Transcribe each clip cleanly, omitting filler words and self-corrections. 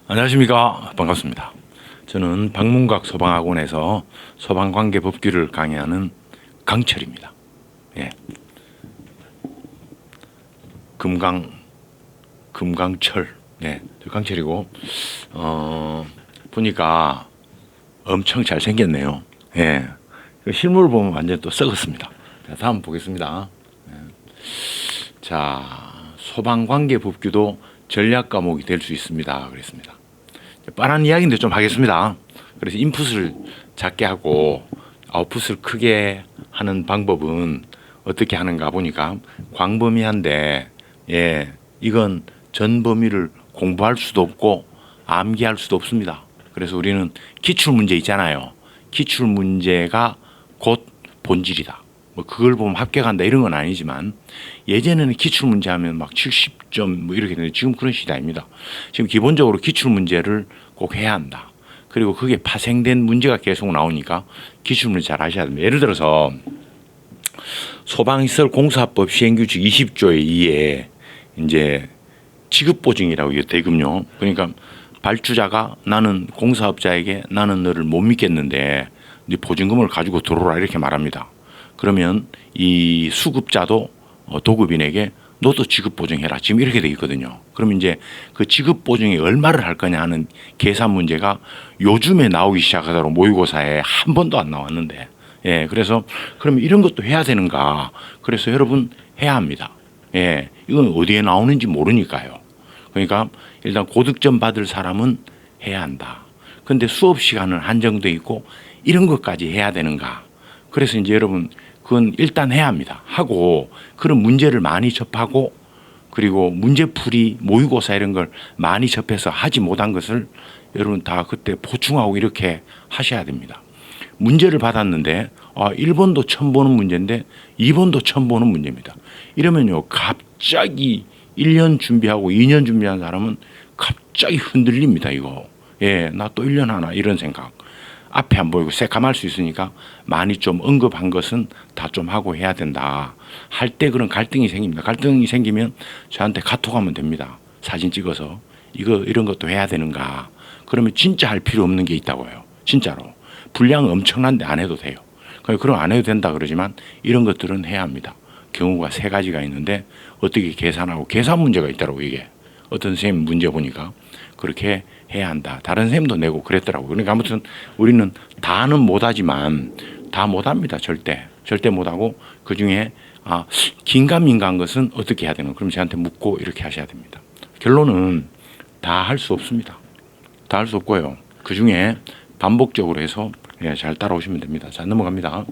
안녕하십니까. 반갑습니다. 저는 박문각 소방학원에서 소방관계 법규를 강의하는 강철입니다. 예. 금강철. 네, 강철이고 보니까 엄청 잘생겼네요. 예. 실물 보면 완전 또 썩었습니다. 자, 다음 보겠습니다. 예. 자, 소방관계 법규도 전략 과목이 될 수 있습니다. 그랬습니다. 뻔한 이야기인데 좀 하겠습니다. 그래서 인풋을 작게 하고 아웃풋을 크게 하는 방법은 어떻게 하는가 보니까 광범위한데, 예, 이건 전 범위를 공부할 수도 없고 암기할 수도 없습니다. 그래서 우리는 기출 문제 있잖아요. 기출 문제가 곧 본질이다. 뭐 그걸 보면 합격한다 이런 건 아니지만, 예전에는 기출 문제 하면 막 70점 뭐 이렇게 되는데 지금 그런 시대 아닙니다. 지금 기본적으로 기출 문제를 꼭 해야 한다. 그리고 그게 파생된 문제가 계속 나오니까 기출 문제 잘 하셔야 됩니다. 예를 들어서 소방시설 공사법 시행규칙 20조의 2에 이제 지급보증이라고 이게 대금요. 그러니까 발주자가 나는 공사업자에게 나는 너를 못 믿겠는데 네 보증금을 가지고 들어오라 이렇게 말합니다. 그러면 이 수급자도 도급인에게 너도 지급 보증해라 지금 이렇게 돼 있거든요. 그러면 이제 그 지급 보증이 얼마를 할 거냐 하는 계산 문제가 요즘에 나오기 시작하도록 모의고사에 한 번도 안 나왔는데, 예, 그래서 그러면 이런 것도 해야 되는가? 그래서 여러분 해야 합니다. 예, 이건 어디에 나오는지 모르니까요. 그러니까 일단 고득점 받을 사람은 해야 한다. 근데 수업 시간은 한정돼 있고 이런 것까지 해야 되는가? 그래서 이제 여러분 그건 일단 해야 합니다. 하고 그런 문제를 많이 접하고 그리고 문제풀이 모의고사 이런 걸 많이 접해서 하지 못한 것을 여러분 다 그때 보충하고 이렇게 하셔야 됩니다. 문제를 받았는데 1번도 처음 보는 문제인데 2번도 처음 보는 문제입니다. 이러면요 갑자기 1년 준비하고 2년 준비한 사람은 갑자기 흔들립니다. 이거. 예, 나 또 1년 하나 이런 생각. 앞에 안 보이고 새까말 수 있으니까 많이 좀 언급한 것은 다 좀 하고 해야 된다. 할 때 그런 갈등이 생깁니다. 갈등이 생기면 저한테 카톡하면 됩니다. 사진 찍어서 이런 것도 해야 되는가. 그러면 진짜 할 필요 없는 게 있다고요. 진짜로. 분량 엄청난데 안 해도 돼요. 그럼 안 해도 된다 그러지만 이런 것들은 해야 합니다. 경우가 3가지가 있는데 어떻게 계산하고 계산 문제가 있더라고 이게. 어떤 선생님 문제 보니까 그렇게 해야 한다. 다른 선생님도 내고 그랬더라고요. 그러니까 아무튼 우리는 다는 못하지만 다 못합니다. 절대 못하고 그중에 긴가민가한 것은 어떻게 해야 되는 그럼 저한테 묻고 이렇게 하셔야 됩니다. 결론은 다 할 수 없습니다. 다 할 수 없고요. 그중에 반복적으로 해서 잘 따라오시면 됩니다. 자, 넘어갑니다.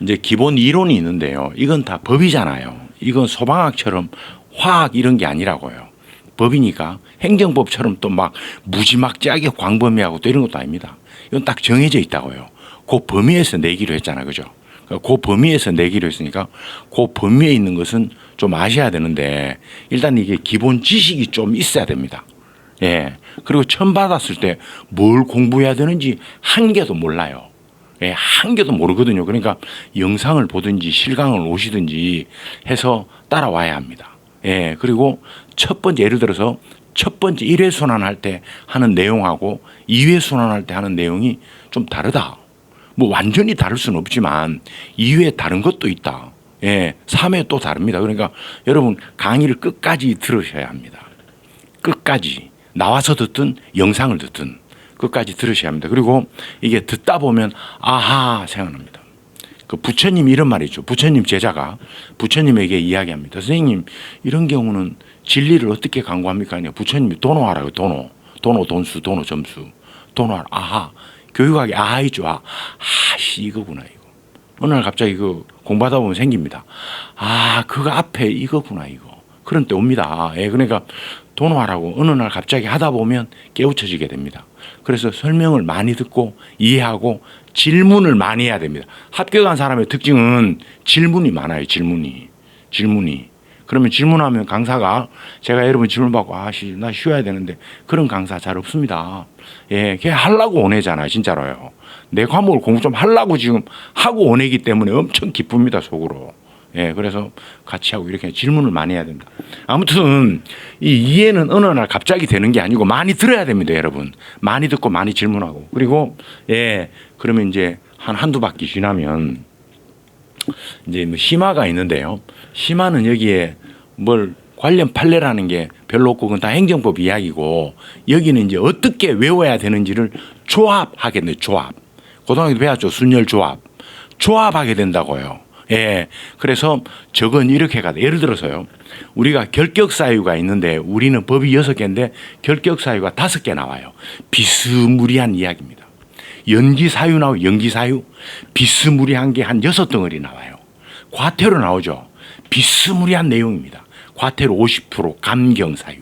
이제 기본 이론이 있는데요. 이건 다 법이잖아요. 이건 소방학처럼 화학 이런 게 아니라고요. 법이니까 행정법처럼 또 막 무지막지하게 광범위하고 또 이런 것도 아닙니다. 이건 딱 정해져 있다고요. 그 범위에서 내기로 했잖아요. 그죠? 그 범위에서 내기로 했으니까 그 범위에 있는 것은 좀 아셔야 되는데 일단 이게 기본 지식이 좀 있어야 됩니다. 예. 그리고 처음 받았을 때 뭘 공부해야 되는지 한 개도 몰라요. 예, 한 개도 모르거든요. 그러니까 영상을 보든지 실강을 오시든지 해서 따라와야 합니다. 예, 그리고 첫 번째 예를 들어서 첫 번째 1회 순환할 때 하는 내용하고 2회 순환할 때 하는 내용이 좀 다르다. 뭐 완전히 다를 수는 없지만 2회 다른 것도 있다. 예, 3회 또 다릅니다. 그러니까 여러분 강의를 끝까지 들으셔야 합니다. 끝까지 나와서 듣든 영상을 듣든 끝까지 들으셔야 합니다. 그리고 이게 듣다 보면 아하 생각납니다. 그 부처님이 이런 말이죠. 부처님 제자가 부처님에게 이야기합니다. 선생님 이런 경우는 진리를 어떻게 강구합니까? 아니요. 부처님이 도노하라고 도노 돈수 도노 점수 도노하라. 아하 교육학에 아하 있죠. 아씨 이거구나 이거. 어느 날 갑자기 그 공부하다 보면 생깁니다. 그거 앞에 이거구나 이거. 그런 때 옵니다. 예, 그러니까 도노하라고 어느 날 갑자기 하다 보면 깨우쳐지게 됩니다. 그래서 설명을 많이 듣고 이해하고 질문을 많이 해야 됩니다. 합격한 사람의 특징은 질문이 많아요. 질문이. 그러면 질문하면 강사가 제가 여러분 질문 받고 나 쉬어야 되는데 그런 강사 잘 없습니다. 예, 걔 하려고 오내잖아요. 진짜로요. 내 과목을 공부 좀 하려고 지금 하고 오내기 때문에 엄청 기쁩니다. 속으로. 예, 그래서 같이 하고 이렇게 질문을 많이 해야 됩니다. 아무튼 이 이해는 어느 날 갑자기 되는 게 아니고 많이 들어야 됩니다, 여러분. 많이 듣고 많이 질문하고. 그리고 예, 그러면 이제 한두 바퀴 지나면 이제 뭐 심화가 있는데요. 심화는 여기에 뭘 관련 판례라는 게 별로 없고 그건 다 행정법 이야기고 여기는 이제 어떻게 외워야 되는지를 조합하겠네. 조합. 고등학교 때 배웠죠. 순열 조합. 조합하게 된다고요. 예. 그래서 저건 이렇게 가다. 예를 들어서요. 우리가 결격 사유가 있는데 우리는 법이 6개인데 결격 사유가 5개 나와요. 비스무리한 이야기입니다. 연기 사유 나오고 연기 사유. 비스무리한 게 한 6덩어리 나와요. 과태료 나오죠. 비스무리한 내용입니다. 과태료 50% 감경 사유.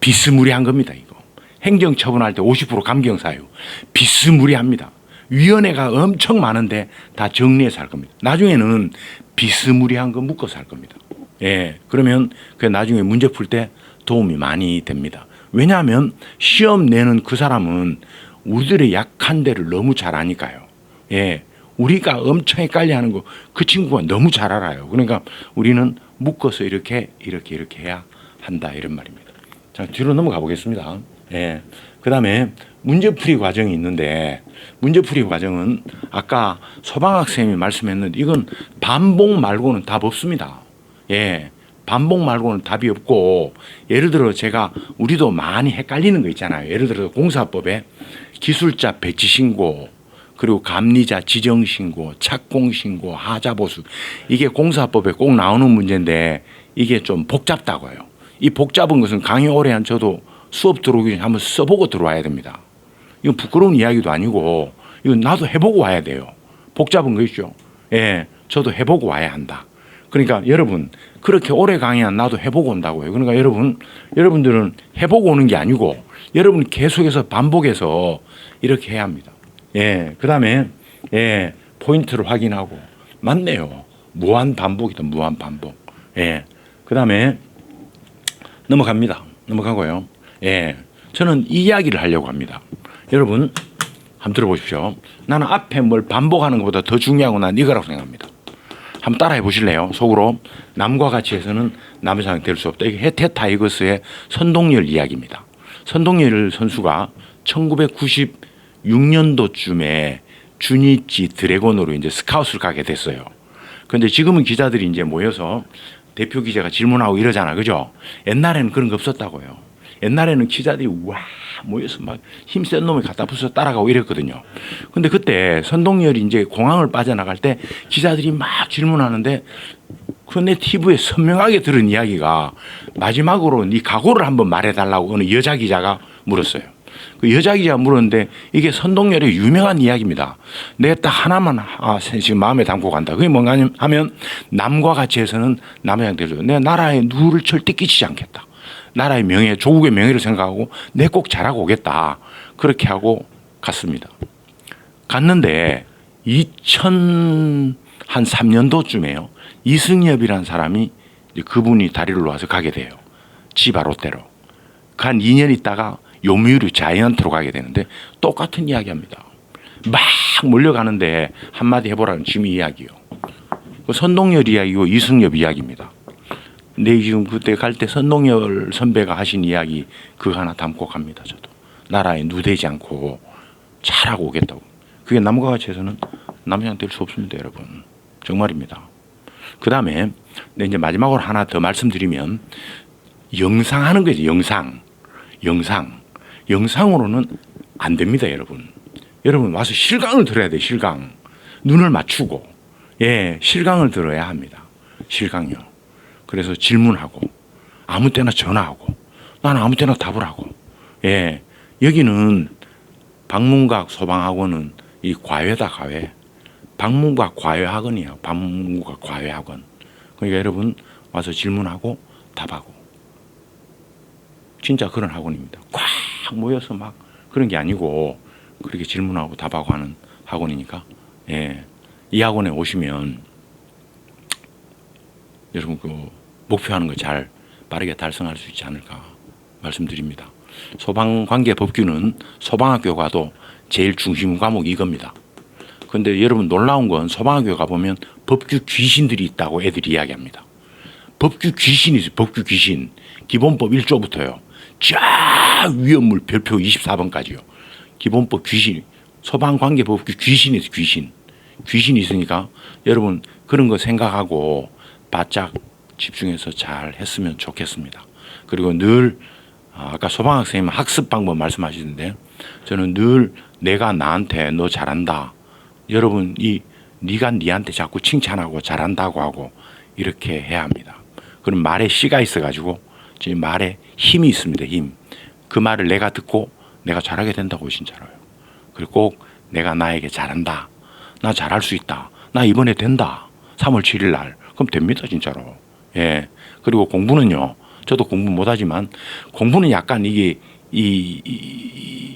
비스무리한 겁니다, 이거. 행정 처분할 때 50% 감경 사유. 비스무리합니다. 위원회가 엄청 많은데 다 정리해서 할 겁니다. 나중에는 비스무리한 거 묶어서 할 겁니다. 예. 그러면 그 나중에 문제 풀 때 도움이 많이 됩니다. 왜냐하면 시험 내는 그 사람은 우리들의 약한 데를 너무 잘 아니까요. 예. 우리가 엄청 헷갈려 하는 거 그 친구가 너무 잘 알아요. 그러니까 우리는 묶어서 이렇게 해야 한다 이런 말입니다. 자, 뒤로 넘어가 보겠습니다. 예. 그다음에 문제풀이 과정이 있는데 문제풀이 과정은 아까 소방학 쌤이 말씀했는데 이건 반복 말고는 답 없습니다. 예. 반복 말고는 답이 없고 예를 들어 제가 우리도 많이 헷갈리는 거 있잖아요. 예를 들어 공사법에 기술자 배치 신고 그리고 감리자 지정 신고, 착공 신고, 하자 보수 이게 공사법에 꼭 나오는 문제인데 이게 좀 복잡다고요. 이 복잡한 것은 강의 오래 한 저도 수업 들어오기 전에 한번 써보고 들어와야 됩니다. 이건 부끄러운 이야기도 아니고 이건 나도 해보고 와야 돼요. 복잡한 거 있죠. 예, 저도 해보고 와야 한다. 그러니까 여러분 그렇게 오래 강의한 나도 해보고 온다고요. 그러니까 여러분들은 해보고 오는 게 아니고 여러분 계속해서 반복해서 이렇게 해야 합니다. 예, 그다음에 예, 포인트를 확인하고 맞네요. 무한 반복이다. 무한 반복. 예, 그다음에 넘어가고요. 예, 저는 이 이야기를 하려고 합니다. 여러분 한번 들어보십시오. 나는 앞에 뭘 반복하는 것보다 더 중요한 건 난 이거라고 생각합니다. 한번 따라해 보실래요? 속으로 남과 같이 해서는 남의 상이 될 수 없다. 이게 해태 타이거스의 선동열 이야기입니다. 선동열 선수가 1996년도쯤에 주니치 드래곤으로 이제 스카웃을 가게 됐어요. 그런데 지금은 기자들이 이제 모여서 대표 기자가 질문하고 이러잖아, 그죠? 옛날에는 그런 거 없었다고요. 옛날에는 기자들이 와 모여서 막 힘센 놈이 갖다 부숴서 따라가고 이랬거든요. 근데 그때 선동열이 이제 공항을 빠져나갈 때 기자들이 막 질문하는데 그 내 TV에 선명하게 들은 이야기가 마지막으로 네 각오를 한번 말해달라고 어느 여자 기자가 물었어요. 그 여자 기자가 물었는데 이게 선동열의 유명한 이야기입니다. 내가 딱 하나만 지금 마음에 담고 간다. 그게 뭔가 하면 남과 같이 해서는 남의 양 되죠. 내가 나라에 누를 절대 끼치지 않겠다. 나라의 명예, 조국의 명예를 생각하고 내 꼭 잘하고 오겠다. 그렇게 하고 갔습니다. 갔는데 2003년도쯤에요. 이승엽이라는 사람이 그분이 다리를 놓아서 가게 돼요. 지바 롯데로. 한 2년 있다가 요미우리 자이언트로 가게 되는데 똑같은 이야기합니다. 막 몰려가는데 한마디 해보라는 지금 이야기요. 선동열 이야기고 이승엽 이야기입니다. 근데 지금 그때 갈 때 선동열 선배가 하신 이야기 그거 하나 담고 갑니다. 저도 나라에 누대지 않고 잘하고 오겠다고. 그게 남과 같이 해서는 남자는 될 수 없습니다, 여러분. 정말입니다. 그 다음에 이제 마지막으로 하나 더 말씀드리면 영상하는 거죠. 영상으로는 안 됩니다, 여러분. 여러분 와서 실강을 들어야 돼요. 실강. 눈을 맞추고 예, 실강을 들어야 합니다. 실강이요. 그래서 질문하고 아무 때나 전화하고 나는 아무 때나 답을 하고 예, 여기는 방문각 소방학원은 이 과외다 과외. 방문각 과외학원이에요. 방문각 과외학원. 그러니까 여러분 와서 질문하고 답하고 진짜 그런 학원입니다. 꽉 모여서 막 그런 게 아니고 그렇게 질문하고 답하고 하는 학원이니까 예, 이 학원에 오시면 여러분 그 목표하는 거 잘 빠르게 달성할 수 있지 않을까 말씀드립니다. 소방관계법규는 소방학교 가도 제일 중심 과목이 이겁니다. 근데 여러분 놀라운 건 소방학교 가보면 법규 귀신들이 있다고 애들이 이야기합니다. 법규 귀신이 있어요. 법규 귀신. 기본법 1조부터요. 쫙 위험물 별표 24번까지요. 기본법 귀신. 소방관계법규 귀신이 있어요. 귀신. 귀신이 있으니까 여러분 그런 거 생각하고 바짝 집중해서 잘 했으면 좋겠습니다. 그리고 늘 아까 소방학 선생님 학습 방법 말씀하시는데 저는 늘 내가 나한테 너 잘한다. 여러분 네가 니한테 자꾸 칭찬하고 잘한다고 하고 이렇게 해야 합니다. 그럼 말에 씨가 있어가지고 제 말에 힘이 있습니다. 힘. 그 말을 내가 듣고 내가 잘하게 된다고 진짜로요. 그리고 꼭 내가 나에게 잘한다. 나 잘할 수 있다. 나 이번에 된다. 3월 7일 날. 그럼 됩니다 진짜로. 예. 그리고 공부는요. 저도 공부 못하지만 공부는 약간 이게 이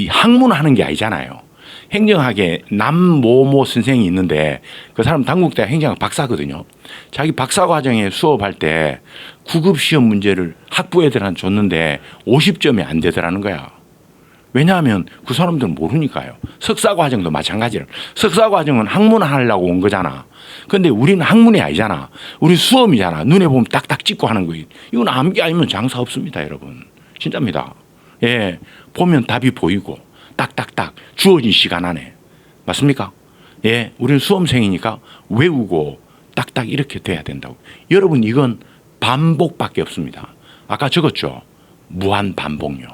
학문하는 게 아니잖아요. 행정학에 남모모 선생이 있는데 그 사람 당국대 행정학 박사거든요. 자기 박사과정에 수업할 때 9급 시험 문제를 학부 애들한테 줬는데 50점이 안 되더라는 거야. 왜냐하면 그 사람들은 모르니까요. 석사과정도 마찬가지예요. 석사과정은 학문하려고 온 거잖아. 근데 우리는 학문이 아니잖아. 우리 수험이잖아. 눈에 보면 딱딱 찍고 하는 거예요. 이건 암기 아니면 장사 없습니다, 여러분. 진짜입니다. 예, 보면 답이 보이고 딱딱딱 주어진 시간 안에. 맞습니까? 예, 우리는 수험생이니까 외우고 딱딱 이렇게 돼야 된다고. 여러분 이건 반복밖에 없습니다. 아까 적었죠. 무한 반복요.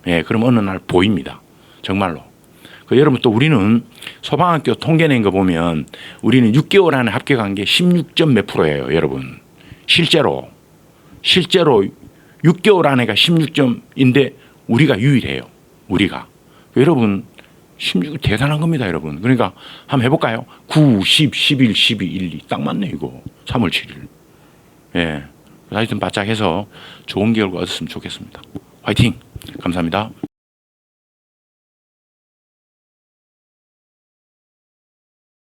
예, 그럼 어느 날 보입니다. 정말로. 여러분 또 우리는 소방학교 통계 낸 거 보면 우리는 6개월 안에 합격한 게 16점 몇 프로예요, 여러분. 실제로 6개월 안에가 16점인데 우리가 유일해요. 우리가. 여러분 16 대단한 겁니다, 여러분. 그러니까 한번 해볼까요? 9, 10, 11, 12, 1, 2. 딱 맞네 이거. 3월 7일. 예. 하여튼 바짝 해서 좋은 결과 얻었으면 좋겠습니다. 화이팅! 감사합니다.